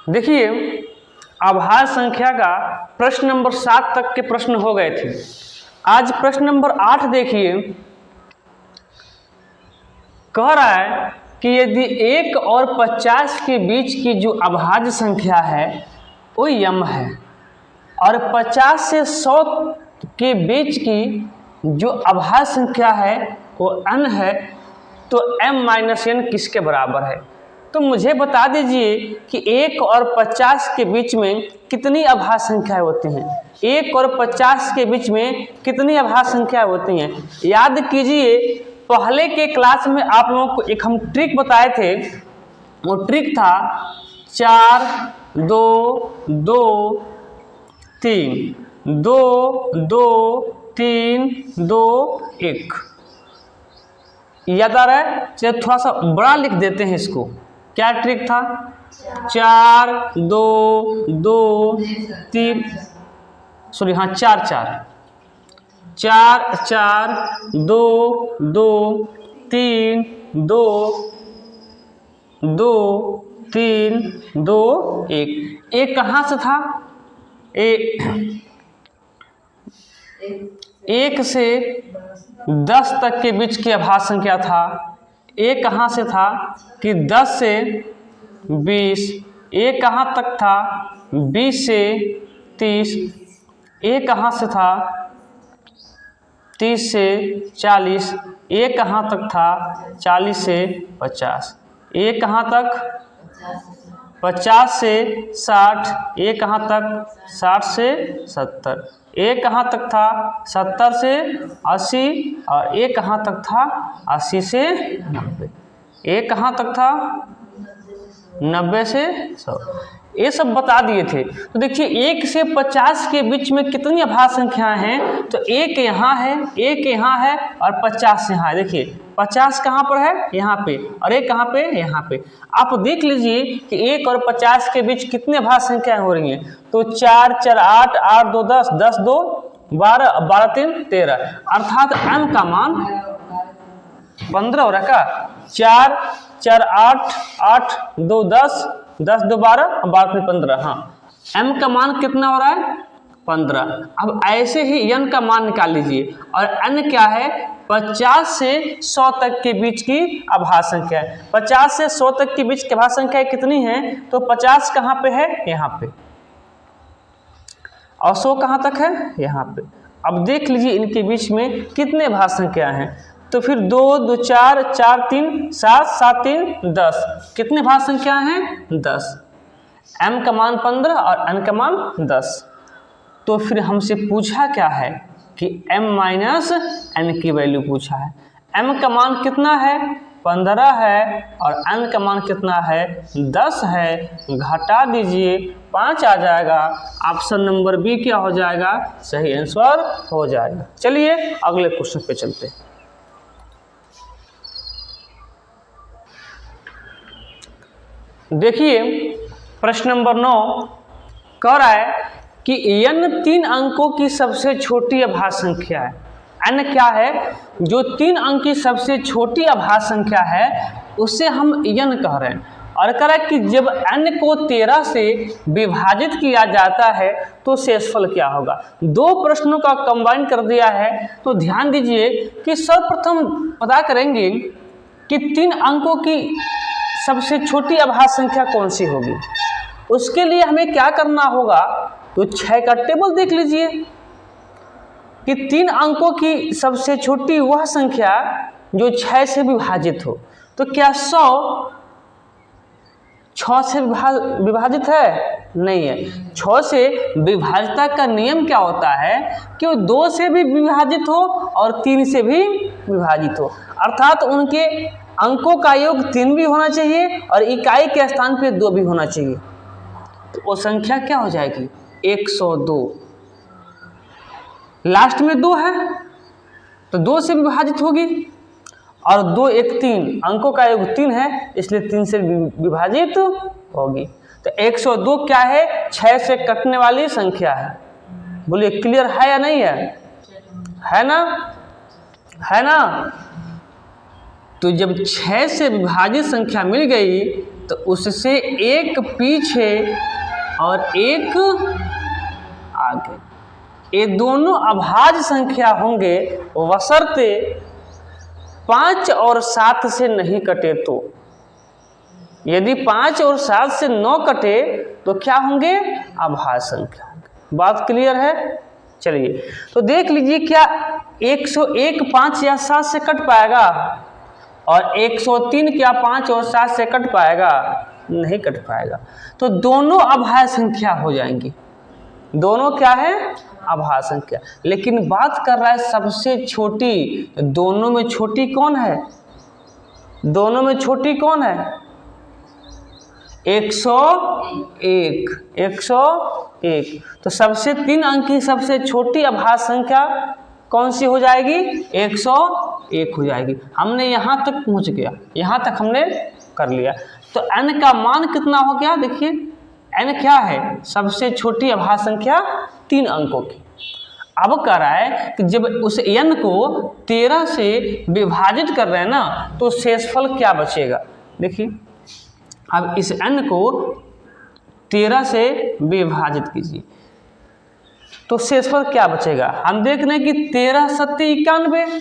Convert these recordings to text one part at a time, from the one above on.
देखिए, अभाज्य संख्या का प्रश्न नंबर 7 तक के प्रश्न हो गए थे। आज प्रश्न नंबर 8 देखिए, कह रहा है कि यदि 1 और 50 के बीच की जो अभाज्य संख्या है वो यम है और 50 से 100 के बीच की जो अभाज्य संख्या है वो n है, तो m-n किसके बराबर है? तो मुझे बता दीजिए कि 1 और 50 के बीच में कितनी अभाज्य संख्याएं होती हैं। 1 और 50 के बीच में कितनी अभाज्य संख्याएं होती हैं? याद कीजिए, पहले के क्लास में आप लोगों को एक हम ट्रिक बताए थे। वो ट्रिक था 4 2 2 3 2 2 3 2 1। याद आ रहा है? चलिए थोड़ा सा बड़ा लिख देते हैं इसको। क्या ट्रिक था? 4 2 2 3 सॉरी हाँ 4 4 4 4 2 2 3 2 2 3 2 1। एक कहाँ से था? एक से 10 तक के बीच की अभाज्य संख्या था। एक कहाँ से था कि 10 से 20। एक कहाँ तक था? 20 से 30। एक कहाँ से था? 30 से 40। एक कहाँ तक था? 40 से 50। एक कहाँ तक? 50 से 60। एक कहाँ तक? 60 से 70। एक कहाँ तक था? 70 से 80। और एक कहाँ तक था? 80 से 90। एक कहाँ तक था? 90 से 100। ये सब बता दिए थे। तो देखिए 1 से 50 के बीच में कितनी अभाज्य संख्याएं हैं? तो 1 यहाँ है, 1 यहाँ है और 50 यहाँ है। देखिए 50 कहाँ पर है? यहाँ पे। और 1 कहाँ पे? यहाँ पे। आप देख लीजिए कि 1 और 50 के बीच कितनी अभाज्य संख्याएं हो रही हैं। तो 4 4 8 8 2 10 10 2 12 12 3 13। अर्थात m का मान 15 हो रहा है का? 4 4 8 8 2 10 10 2 12 12 3 15। हाँ, m का मान कितना हो रहा है? 15। अब ऐसे ही n का मान निकाल लीजिए। और n क्या है? 50 से 100 तक के बीच की अभाज्य संख्या है। 50 से 100 तक के बीच की अभाज्य संख्या कितनी है? तो 50 कहाँ पे है? यहाँ पे। और 100 कहाँ तक है? यहाँ पे। अब देख लीजिए इनके बीच में कितने अभाज्य संख्या हैं। तो फिर 2 2 4 4 3 7 7 3 10। कितने अभाज्य संख्या हैं? 10। m का मान 15 और n का मान 10। तो फिर हमसे पूछा क्या है कि m-n की वैल्यू पूछा है। m का मान कितना है? 15 है और n का मान कितना है? 10 है। घटा दीजिए, 5 आ जाएगा। ऑप्शन नंबर बी क्या हो जाएगा? सही आंसर हो जाएगा। चलिए अगले क्वेश्चन पे चलते हैं। देखिए प्रश्न नंबर 9 कह रहा है कि n 3 अंकों की सबसे छोटी अभाज्य संख्या है। n क्या है? जो 3 अंक की सबसे छोटी अभाज्य संख्या है उसे हम n कह रहे हैं। और कह रहा है कि जब n को 13 से विभाजित किया जाता है तो शेषफल क्या होगा। दो प्रश्नों का कंबाइन कर दिया है। तो ध्यान दीजिए कि सर्वप्रथम पता करेंगे कि 3 अंकों की सबसे छोटी अभाज्य संख्या कौन सी होगी। उसके लिए हमें क्या करना होगा? तो 6 का टेबल देख लीजिए कि 3 अंकों की सबसे छोटी वह संख्या जो 6 से विभाजित हो। तो क्या 100 6 से विभाजित है? नहीं है। 6 से विभाज्यता का नियम क्या होता है कि वो 2 से भी विभाजित हो और 3 से भी विभाजित हो। अर्थात उनके अंकों का योग 3 भी होना चाहिए और इकाई के स्थान पे 2 भी होना चाहिए। तो वो संख्या क्या हो जाएगी? 102। लास्ट में 2 है तो 2 से विभाजित होगी और 2 1 3 अंकों का योग 3 है, इसलिए 3 से विभाजित होगी। तो 102 क्या है? 6 से कटने वाली संख्या है। बोलिए क्लियर है या नहीं है? है ना? है ना? तो जब 6 से विभाजित संख्या मिल गई तो उससे एक पीछे और एक आगे, ये दोनों अभाज्य संख्या होंगे बशर्ते 5 और 7 से नहीं कटे। तो यदि 5 और 7 से 9 कटे तो क्या होंगे? अभाज्य संख्या होंगे। बात क्लियर है? चलिए तो देख लीजिए, क्या 101 5 या 7 से कट पाएगा? और 103 क्या 5 और 7 से कट पाएगा? नहीं कट पाएगा। तो दोनों अभाज्य संख्या हो जाएंगी। दोनों क्या है? अभाज्य संख्या। लेकिन बात कर रहा है सबसे छोटी। दोनों में छोटी कौन है? दोनों में छोटी कौन है? 101। 101। तो सबसे 3 अंक की सबसे छोटी अभाज्य संख्या कौन सी हो जाएगी? 101 हो जाएगी। हमने यहाँ तक पहुँच गया, यहाँ तक हमने कर लिया। तो n का मान कितना हो गया? देखिए n क्या है? सबसे छोटी अभाज्य संख्या 3 अंकों की। अब कह रहा है कि जब उस n को 13 से विभाजित कर रहे हैं ना, तो शेषफल क्या बचेगा? देखिए अब इस n को 13 से विभाजित कीजिए तो शेषफल क्या बचेगा? हम देख रहे हैं कि 13 सत्ते 91,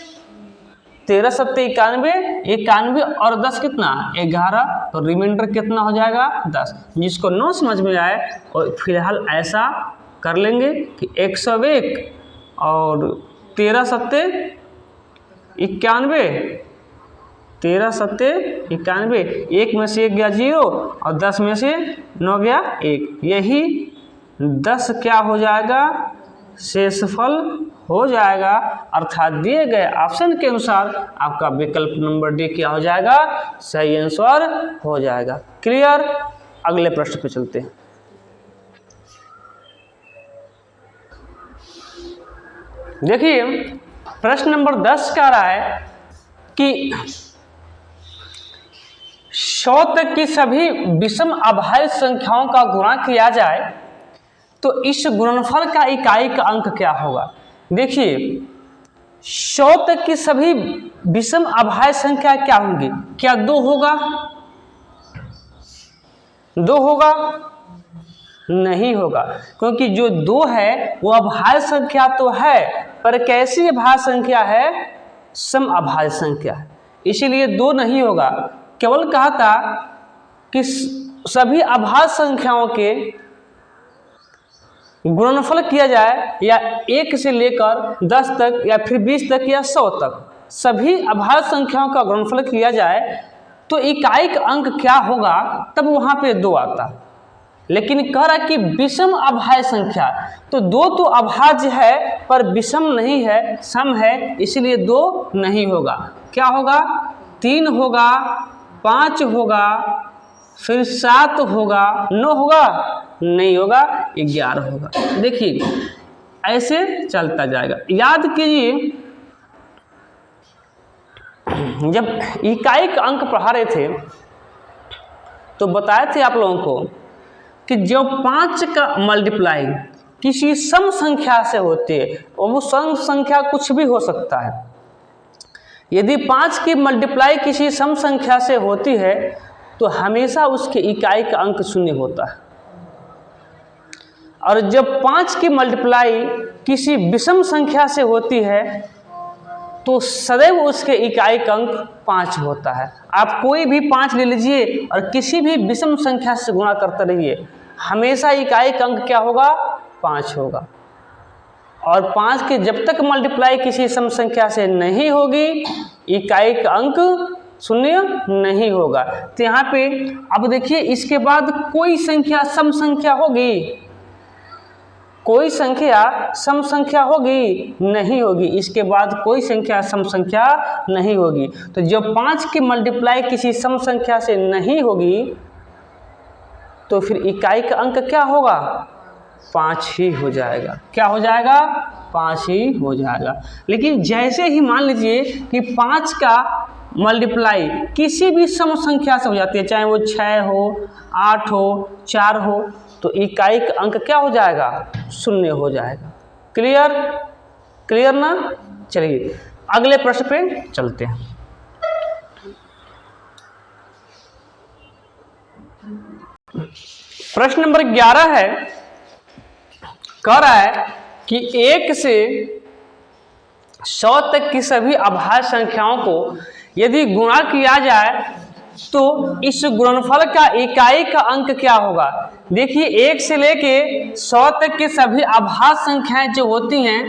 13 सत्ते 91, 91 और 10 कितना? 11। तो रिमाइंडर कितना हो जाएगा? 10। जिसको न समझ में आए और फिलहाल ऐसा कर लेंगे कि 101 और 13 सत्ते 91, 13 सत्ते 91, 1 में से 1 गया 0 और 10 में से 9 गया 1। यही 10 क्या हो जाएगा? शेषफल हो जाएगा। अर्थात दिए गए ऑप्शन के अनुसार आपका विकल्प नंबर डी क्या हो जाएगा? सही आंसर हो जाएगा। क्लियर? अगले प्रश्न पे चलते हैं। देखिए प्रश्न नंबर 10 कह रहा है कि 100 तक की सभी विषम अभाज्य संख्याओं का गुणा किया जाए तो इस गुणनफल का इकाई का अंक क्या होगा? देखिए 100 तक की सभी विषम अभाज्य संख्या क्या होंगी? क्या 2 होगा? 2 होगा? नहीं होगा, क्योंकि जो 2 है वो अभाज्य संख्या तो है, पर कैसी अभाज्य संख्या है? सम अभाज्य संख्या है, इसीलिए 2 नहीं होगा। केवल कहा था कि सभी अभाज्य संख्याओं के गुणनफल किया जाए या 1 से लेकर 10 तक या फिर 20 तक या 100 तक, सभी अभाज्य संख्याओं का गुणनफल किया जाए तो इकाई का अंक क्या होगा? तब वहां पे 2 आता। लेकिन कह रहा कि विषम अभाज्य संख्या, तो 2 तो अभाज्य है पर विषम नहीं है, सम है, इसलिए 2 नहीं होगा। क्या होगा? 3 होगा, 5 होगा, फिर 7 होगा, 9 होगा? नहीं होगा, 11 होगा। देखिए ऐसे चलता जाएगा। याद कीजिए जब इकाई का अंक पढ़ा रहे थे तो बताए थे आप लोगों को कि जब 5 का मल्टीप्लाई किसी सम संख्या से होती है, और वो सम संख्या कुछ भी हो सकता है, यदि 5 की मल्टीप्लाई किसी सम संख्या से होती है तो हमेशा उसके इकाई का अंक 0 होता है। और जब 5 की मल्टीप्लाई किसी विषम संख्या से होती है तो सदैव उसके इकाई का अंक 5 होता है। आप कोई भी 5 ले लीजिए और किसी भी विषम संख्या से गुणा करते रहिए, हमेशा इकाई का अंक क्या होगा? 5 होगा। और 5 की जब तक मल्टीप्लाई किसी सम संख्या से नहीं होगी, इकाई का अंक 0 नहीं होगा। तो यहाँ पे अब देखिए इसके बाद कोई संख्या सम संख्या होगी? कोई संख्या सम संख्या होगी? नहीं होगी। इसके बाद कोई संख्या सम संख्या नहीं होगी। तो जब 5 की मल्टीप्लाई किसी सम संख्या से नहीं होगी तो फिर इकाई का अंक क्या होगा? 5 ही हो जाएगा। क्या हो जाएगा? 5 ही हो जाएगा। लेकिन जैसे ही मान लीजिए कि 5 का मल्टीप्लाई किसी भी सम संख्या से हो जाती है, चाहे वो 6 हो, 8 हो, 4 हो, तो इकाई का अंक क्या हो जाएगा? 0 हो जाएगा। क्लियर? क्लियर ना? चलिए अगले प्रश्न पे चलते हैं। प्रश्न नंबर 11 है, कह रहा है कि 1 से 100 तक की सभी अभाज्य संख्याओं को यदि गुणा किया जाए तो इस गुणनफल का इकाई का अंक क्या होगा। देखिए 1 से लेके 100 तक की सभी अभाज्य संख्याएं जो होती हैं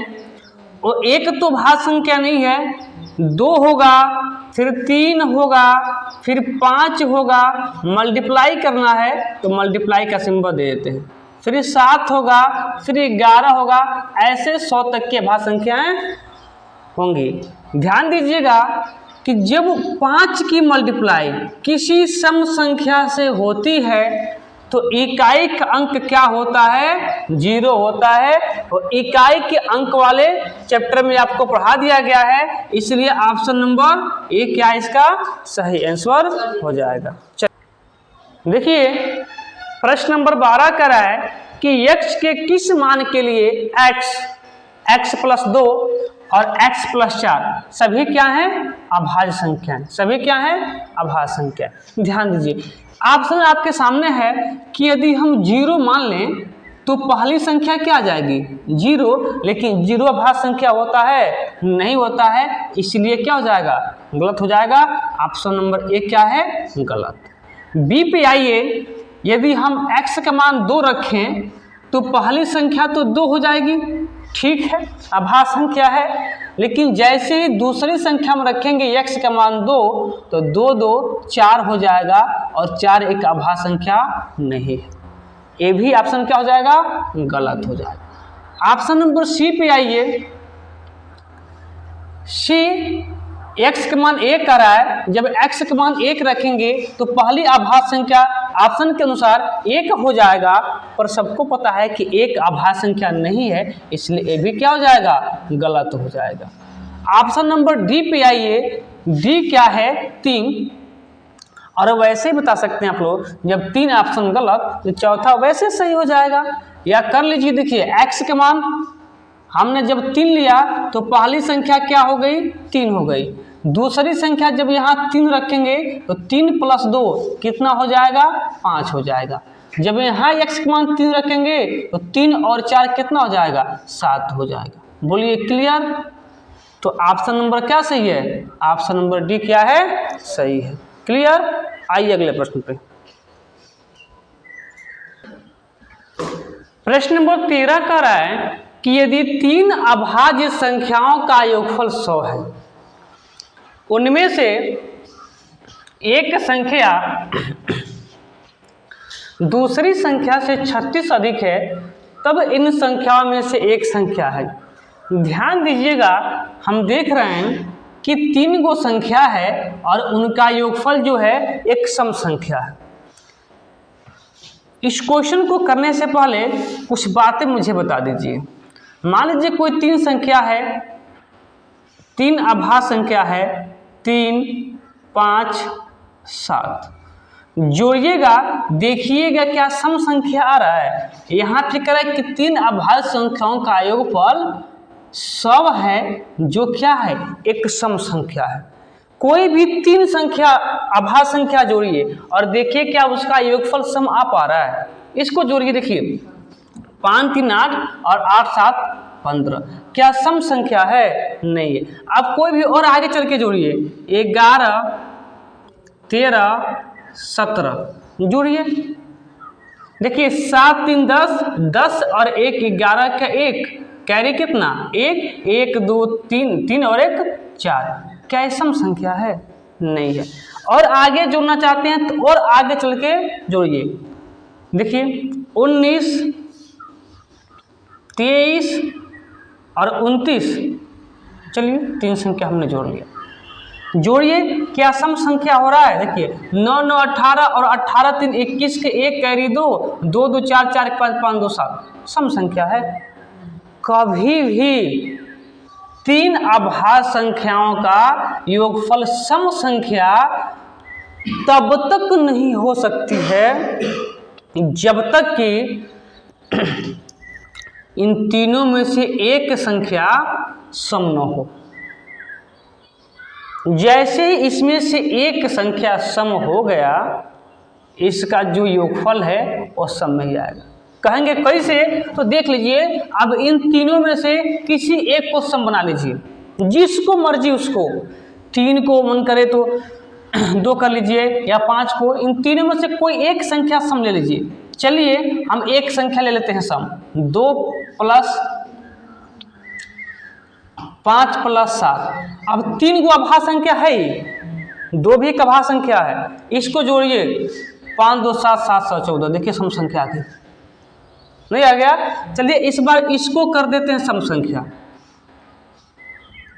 वो एक तो भाज्य संख्या नहीं है, 2 होगा, फिर 3 होगा, फिर 5 होगा, मल्टीप्लाई करना है तो मल्टीप्लाई का सिंबल दे देते हैं, फिर 7 होगा, फिर 11 होगा, ऐसे 100 तक की अभाज्य संख्याएं होंगी। ध्यान दीजिएगा कि जब 5 की मल्टीप्लाई किसी सम संख्या से होती है तो इकाई का अंक क्या होता है, 0 होता है। और इकाई के अंक वाले चैप्टर में आपको पढ़ा दिया गया है, इसलिए ऑप्शन नंबर ए क्या इसका सही आंसर हो जाएगा। देखिए प्रश्न नंबर 12 का है कि x के किस मान के लिए x + 2 और x + 4 सभी क्या हैं, अभाज्य संख्या। सभी क्या हैं, अभाज्य संख्या। ध्यान दीजिए ऑप्शन आपके सामने है कि यदि हम 0 मान लें तो पहली संख्या क्या आ जाएगी, 0, लेकिन 0 अभाज्य संख्या होता है, नहीं होता है, इसलिए क्या हो जाएगा, गलत हो जाएगा। ऑप्शन नंबर ए क्या है, गलत। बी पे आइए, यदि हम x का मान 2 रखें तो पहली संख्या तो 2 हो जाएगी, ठीक है, अभाज्य संख्या है, लेकिन जैसे ही दूसरी संख्या में रखेंगे x का मान 2 तो 2 2 4 हो जाएगा और 4 एक अभाज्य संख्या नहीं है। ये भी ऑप्शन क्या हो जाएगा, गलत हो जाएगा। ऑप्शन नंबर सी पे आइए, सी x का मान 1 आ रहा है, जब x का मान 1 रखेंगे तो पहली अभाज्य संख्या ऑप्शन के अनुसार 1 हो जाएगा, पर सबको पता है कि 1 अभाज्य संख्या नहीं है, इसलिए ये भी क्या हो जाएगा, गलत हो जाएगा। ऑप्शन नंबर डी पे आइए, डी क्या है, 3, और वैसे ही बता सकते हैं आप लोग, जब 3 ऑप्शन गलत तो चौथा वैसे सही हो जाएगा। या कर लीजिए, देखिए x का मान हमने जब 3 लिया तो पहली संख्या क्या हो गई, 3 हो गई, दूसरी संख्या जब यहाँ 3 रखेंगे तो 3 + 2 कितना हो जाएगा, 5 हो जाएगा। जब यहाँ x का मान 3 रखेंगे तो 3 और 4 कितना हो जाएगा, 7 हो जाएगा। बोलिए क्लियर। तो ऑप्शन नंबर क्या सही है, ऑप्शन नंबर डी क्या है, सही है। क्लियर। आइए अगले प्रश्न पे। प्रश्न नंबर 13 का रहा है कि यदि 3 अभाज्य संख्याओं का योगफल 100 है, उनमें से एक संख्या दूसरी संख्या से 36 अधिक है, तब इन संख्याओं में से एक संख्या है। ध्यान दीजिएगा, हम देख रहे हैं कि 3 गो संख्या है और उनका योगफल जो है एक सम संख्या है। इस क्वेश्चन को करने से पहले कुछ बातें मुझे बता दीजिए। मान लीजिए कोई 3 संख्या है, 3 अभाज्य संख्या है, 3, 5, 7, जोड़िएगा, देखिएगा क्या सम संख्या आ रहा है। यहाँ पे कह रहा है कि 3 अभाज्य संख्याओं का योगफल 100 है, जो क्या है, एक सम संख्या है। कोई भी 3 संख्या अभाज्य संख्या जोड़िए और देखिए क्या उसका योगफल सम आ पा रहा है। इसको जोड़िए, देखिए 5 3 8 और 8 7 15, क्या सम संख्या है, नहीं है। अब कोई भी और आगे चल के जोड़िए, 11 13 17 जोड़िए, देखिए 7 3 10, 10 और 1 11 का 1, कैरी कितना, 1 1 2 3, 3 और 1 4, क्या ये सम संख्या है, नहीं है। और आगे जोड़ना चाहते हैं तो और आगे चल के जोड़िए, देखिए 19 23 और 29, चलिए 3 संख्या हमने जोड़ लिया। जोड़िए, क्या सम संख्या हो रहा है, देखिए 9 9 18 और 18 3 21 के 1 कैरी 2, 2 2 4 4 5 5 2 7, सम संख्या है। कभी भी 3 अभाज्य संख्याओं का योगफल सम संख्या तब तक नहीं हो सकती है जब तक कि इन तीनों में से एक संख्या सम न हो। जैसे ही इसमें से एक संख्या सम हो गया इसका जो योगफल है वो सम में ही आएगा। कहेंगे कैसे, तो देख लीजिए, अब इन तीनों में से किसी एक को सम बना लीजिए, जिसको मर्जी उसको, 3 को मन करे तो 2 कर लीजिए या 5 को, इन तीनों में से कोई एक संख्या सम ले लीजिए। चलिए हम एक संख्या ले लेते हैं सम, 2 + 5 + 7। अब 3 को अभाज्य संख्या है ही, 2 भी एक अभाज्य संख्या है, इसको जोड़िए 5 2 7 7 14, देखिए सम संख्या आ गई, नहीं आ गया। चलिए इस बार इसको कर देते हैं सम संख्या,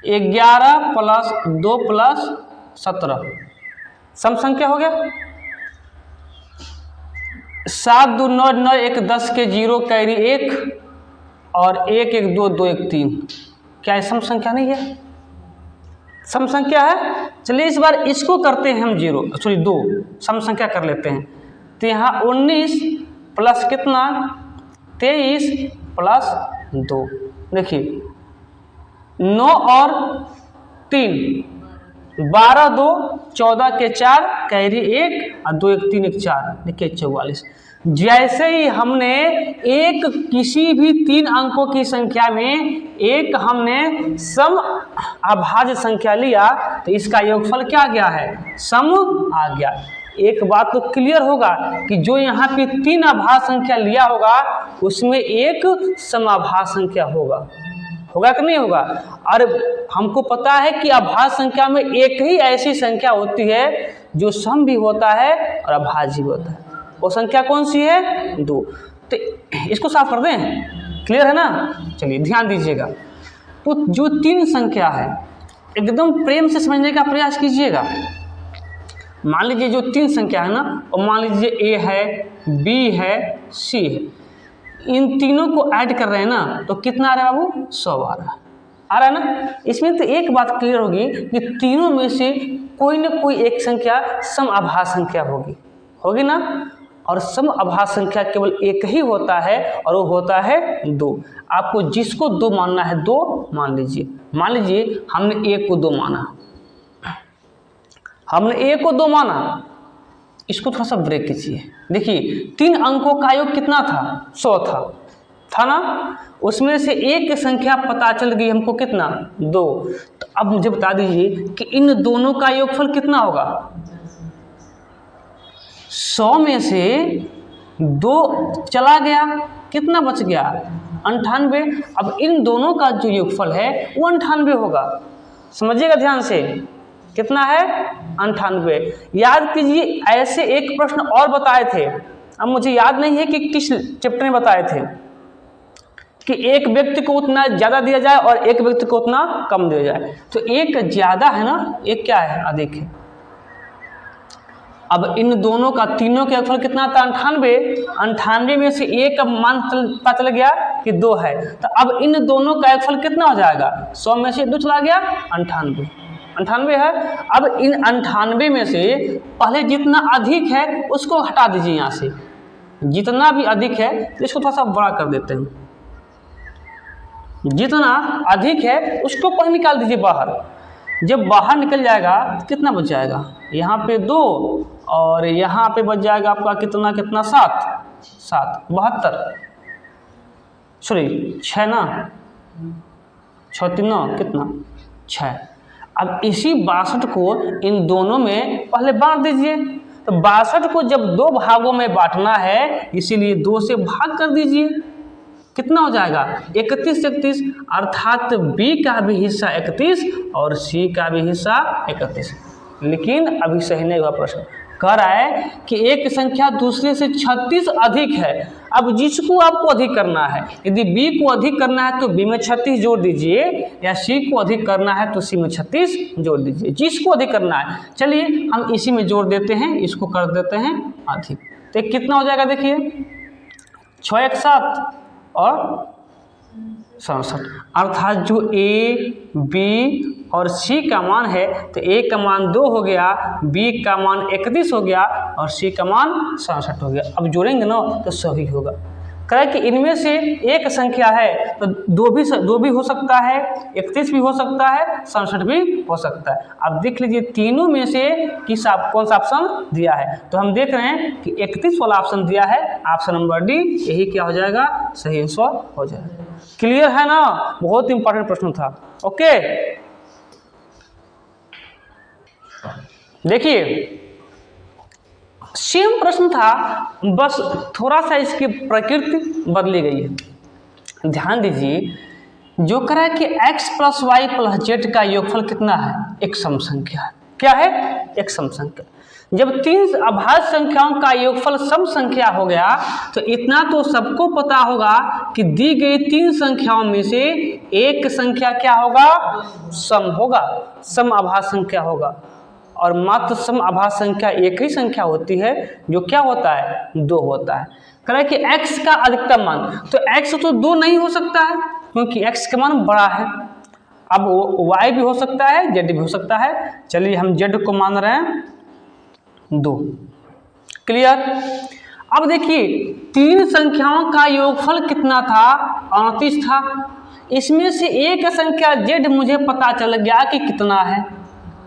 11 + 2 + 17 सम संख्या हो गया। 7 2 9 9 1 10 के 0 कैरी 1 और 1 1 2 2 1 3, क्या ये सम संख्या नहीं है? सम संख्या है। चलिए इस बार इसको करते हैं हम 2 सम संख्या कर लेते हैं। तो यहाँ 19 प्लस कितना, 23 + 2, देखिए 9 और 3, 12 2 14 के 4 कैरी 1 और 2 1 3 1 4, देखिए 44। जैसे ही हमने एक किसी भी 3 अंकों की संख्या में एक हमने सम अभाज्य संख्या लिया तो इसका योगफल क्या गया है, सम आ गया। एक बात तो क्लियर होगा कि जो यहाँ पे 3 अभाज्य संख्या लिया होगा उसमें एक समअभाज्य संख्या होगा, होगा कि नहीं होगा। और हमको पता है कि अभाज्य संख्या में एक ही ऐसी संख्या होती है जो सम भी होता है और अभाज्य भी होता है, वो संख्या कौन सी है, 2। तो इसको साफ कर दें, क्लियर है ना। चलिए ध्यान दीजिएगा, तो जो 3 संख्या है एकदम प्रेम से समझने का प्रयास कीजिएगा। मान लीजिए जो 3 संख्या है ना, और मान लीजिए A है, B है, C है, इन तीनों को ऐड कर रहे हैं ना, तो कितना आ रहा है बाबू, 100 आ रहा है ना। इसमें तो एक बात क्लियर होगी कि तीनों में से कोई ना कोई एक संख्या सम अभाज्य संख्या होगी ना। और सम अभाज्य संख्या केवल एक ही होता है और वो होता है 2। आपको जिसको 2 मानना है 2 मान लीजिए। मान लीजिए हमने A को 2 माना, इसको थोड़ा सा ब्रेक कीजिए। देखिए 3 अंकों का योग कितना था, 100 था ना। उसमें से एक संख्या पता चल गई हमको कितना, 2। तो अब मुझे बता दीजिए कि इन दोनों का योगफल कितना होगा। 100 में से 2 चला गया, कितना बच गया, 98। अब इन दोनों का जो योगफल है वो 98 होगा। समझिएगा ध्यान से, कितना है, 98। याद कीजिए ऐसे एक प्रश्न और बताए थे, अब मुझे याद नहीं है कि किस चैप्टर में बताए थे, कि एक व्यक्ति को उतना ज़्यादा दिया जाए और एक व्यक्ति को उतना कम दिया जाए। तो एक ज़्यादा है ना, एक क्या है, अधिक है। अब इन दोनों का, तीनों का योगफल कितना था, 98 में से एक का मान पता चल गया कि 2 है। तो अब इन दोनों का योगफल कितना हो जाएगा, 100 में से 2 चला गया, 98 है। अब इन 98 में से पहले जितना अधिक है उसको हटा दीजिए, यहाँ से जितना भी अधिक है इसको थोड़ा सा बड़ा कर देते हैं, जितना अधिक है उसको पहले निकाल दीजिए बाहर। जब बाहर निकल जाएगा तो कितना बच जाएगा, यहाँ पे 2 और यहाँ पे बच जाएगा आपका कितना 7 72, सॉरी 6 ना, 6 3 कितना 6। अब इसी 62 को इन दोनों में पहले बांट दीजिए। तो 62 को जब 2 भागों में बांटना है इसीलिए 2 से भाग कर दीजिए, कितना हो जाएगा 31, अर्थात B का भी हिस्सा 31 और C का भी हिस्सा 31। लेकिन अभी सही नहीं हुआ प्रश्न, कह रहा है कि एक संख्या दूसरे से 36 अधिक है। अब जिसको आपको अधिक करना है, यदि B को अधिक करना है तो B में 36 जोड़ दीजिए, या C को अधिक करना है तो C में 36 जोड़ दीजिए, जिसको अधिक करना है। चलिए हम इसी में जोड़ देते हैं, इसको कर देते हैं अधिक। तो कितना हो जाएगा, देखिए 6 1 7 और 67, अर्थात जो A, B और C का मान है, तो A का मान 2 हो गया, B का मान 31 हो गया और C का मान 67 हो गया। अब जोड़ेंगे ना तो सही होगा। कह कि इनमें से एक संख्या है तो दो भी हो सकता है, 31 भी हो सकता है, 67 भी हो सकता है। अब देख लीजिए तीनों में से कौन सा ऑप्शन दिया है, तो हम देख रहे हैं कि 31 वाला ऑप्शन दिया है, ऑप्शन नंबर डी, यही क्या हो जाएगा, सही आंसर हो जाएगा। क्लियर है ना, बहुत इंपॉर्टेंट प्रश्न था। ओके देखिए सेम प्रश्न था, बस थोड़ा सा इसकी प्रकृति बदली गई है। ध्यान दीजिए, जो कह रहा है कि x plus Y plus Z का योगफल कितना है, एक सम संख्या है। क्या है, एक सम संख्या। जब तीन अभाज्य संख्याओं का योगफल सम संख्या हो गया तो इतना तो सबको पता होगा कि दी गई तीन संख्याओं में से एक संख्या क्या होगा, सम होगा, सम अभाज्य संख्या होगा। और मात्र सम अभाज्य संख्या एक ही संख्या होती है जो क्या होता है, 2 होता है। कह रहा है कि x का अधिकतम मान, तो x तो 2 नहीं हो सकता है क्योंकि x का मान बड़ा है। अब y भी हो सकता है, z भी हो सकता है। चलिए हम z को मान रहे हैं 2। क्लियर। अब देखिए तीन संख्याओं का योगफल कितना था, 38 था। इसमें से एक संख्या z मुझे पता चल गया कि कितना है,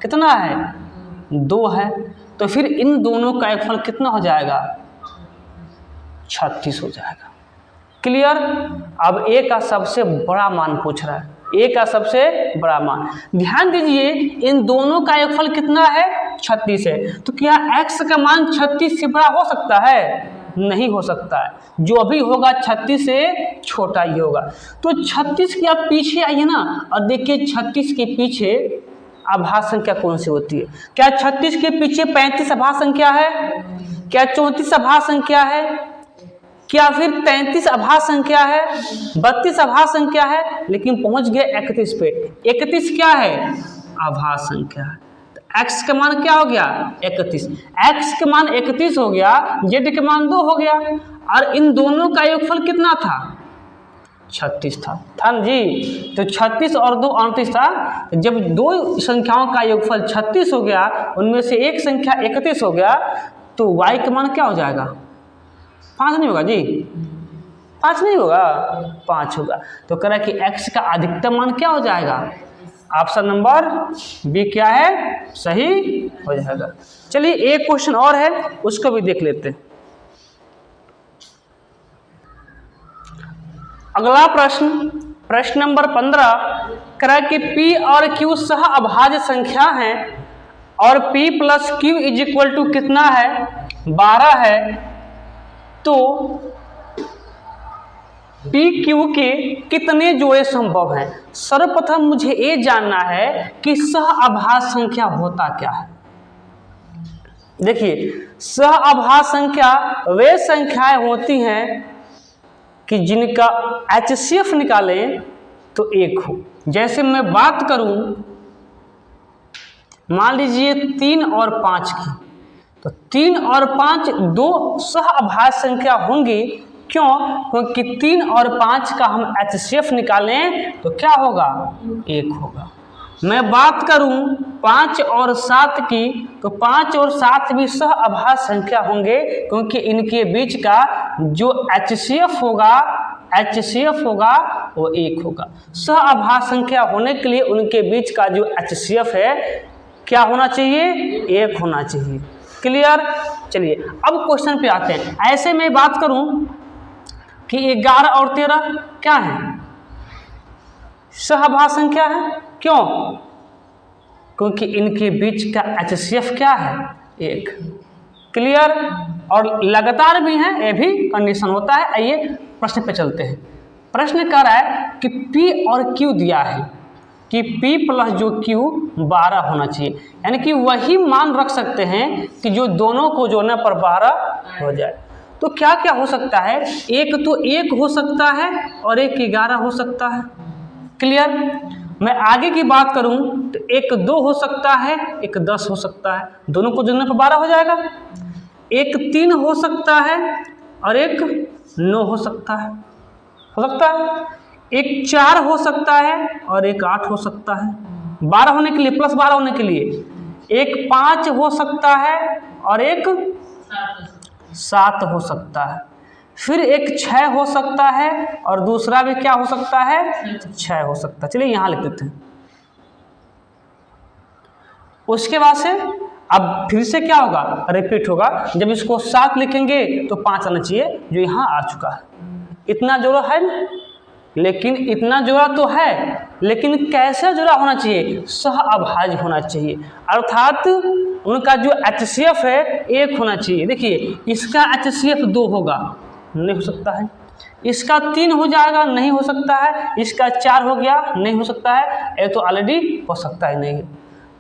कितना है, 2 है। तो फिर इन दोनों का योगफल कितना हो जाएगा, 36 हो जाएगा। क्लियर। अब a का सबसे बड़ा मान पूछ रहा है, a का सबसे बड़ा मान। ध्यान दीजिए इन दोनों का योगफल कितना है, 36 है। तो क्या x का मान 36 से बड़ा हो सकता है, नहीं हो सकता है। जो भी होगा 36 से छोटा ही होगा। तो 36 के आप पीछे आइए ना और देखिए 36 के पीछे अभाज्य संख्या कौन सी होती है। क्या 36 के पीछे 35 अभाज्य संख्या है, क्या 34 अभाज्य संख्या है, क्या फिर 33 अभाज्य संख्या है, 32 अभाज्य संख्या है। लेकिन पहुंच गए 31 पे। 31 क्या है, अभाज्य संख्या है। तो x का मान क्या हो गया, 31। x का मान 31 हो गया, z का मान 2 हो गया। और इन दोनों का योगफल कितना था, 36 था ना जी। तो 36 और 2 38 था। जब दो संख्याओं का योगफल 36 हो गया, उनमें से एक संख्या 31 हो गया, तो y का मान क्या हो जाएगा, 5 नहीं होगा जी, 5 नहीं होगा, 5 होगा। तो कह रहा है कि x का अधिकतम मान क्या हो जाएगा, ऑप्शन नंबर बी क्या है, सही हो जाएगा। चलिए एक क्वेश्चन और है, उसको भी देख लेते हैं। अगला प्रश्न नंबर 15 कह रहा है कि p और q सह अभाज्य संख्या हैं और p plus q is equal to कितना है, 12 है। तो p q के कितने जोड़े संभव हैं। सर्वप्रथम मुझे ये जानना है कि सह अभाज्य संख्या होता क्या है। देखिए सह अभाज्य संख्या वे संख्याएं होती हैं कि जिनका HCF निकालें तो 1 हो। जैसे मैं बात करूं मान लीजिए 3 और 5 की, तो 3 और 5 दो सह अभाज्य संख्या होंगी। क्यों, क्योंकि 3 और 5 का हम HCF निकालें तो क्या होगा, 1 होगा। मैं बात करूं 5 और 7 की, तो 5 और 7 भी सह अभाज्य संख्या होंगे क्योंकि इनके बीच का जो HCF होगा वो 1 होगा। सह अभाज्य संख्या होने के लिए उनके बीच का जो HCF है क्या होना चाहिए, 1 होना चाहिए। क्लियर। चलिए अब क्वेश्चन पे आते हैं। ऐसे में बात करूं कि 11 और 13 क्या है, सह अभाज्य संख्या है। क्यों, क्योंकि इनके बीच का HCF क्या है, 1। क्लियर। और लगातार भी है, ये भी कंडीशन होता है। आइए प्रश्न पे चलते हैं। प्रश्न कह रहा है कि P और Q दिया है कि P प्लस जो Q 12 होना चाहिए, यानी कि वही मान रख सकते हैं कि जो दोनों को जोड़ने पर 12 हो जाए। तो क्या क्या हो सकता है, एक तो 1 हो सकता है और एक 11 हो सकता है। क्लियर। मैं आगे की बात करूं तो एक 2 हो सकता है, एक 10 हो सकता है, दोनों को जोड़ने पर 12 हो जाएगा। एक 3 हो सकता है और एक 9 हो सकता है, एक 4 हो सकता है और एक 8 हो सकता है। 12 होने के लिए, प्लस 12 होने के लिए एक 5 हो सकता है और एक 7 हो सकता है। फिर एक 6 हो सकता है और दूसरा भी क्या हो सकता है, 6 हो सकता है। चलिए यहाँ लिख देते हैं। उसके बाद से अब फिर से क्या होगा, रिपीट होगा। जब इसको 7 लिखेंगे तो 5 आना चाहिए, जो यहाँ आ चुका है। इतना जोड़ा है, लेकिन इतना जोड़ा तो है, लेकिन कैसे जोड़ा होना चाहिए, सह अभाज्य होना चाहिए, अर्थात उनका जो HCF है 1 होना चाहिए। देखिए इसका HCF 2 होगा, नहीं हो सकता है। इसका 3 हो जाएगा, नहीं हो सकता है। इसका 4 हो गया, नहीं हो सकता है। ये तो ऑलरेडी हो सकता है, नहीं।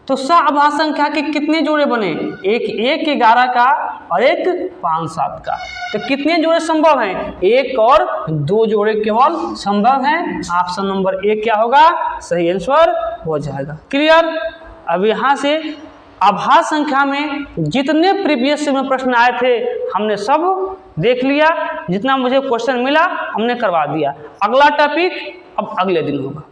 तो सह संख्या के कितने जोड़े बने, एक 11 का और एक 5 7 का। तो कितने जोड़े संभव हैं, 1 और 2 जोड़े केवल संभव हैं। ऑप्शन नंबर 1 क्या होगा, सही आंसर हो जाएगा। क्लियर। अब यहाँ से आभाज्य संख्या में जितने प्रीवियस में प्रश्न आए थे हमने सब देख लिया, जितना मुझे क्वेश्चन मिला हमने करवा दिया। अगला टॉपिक अब अगले दिन होगा।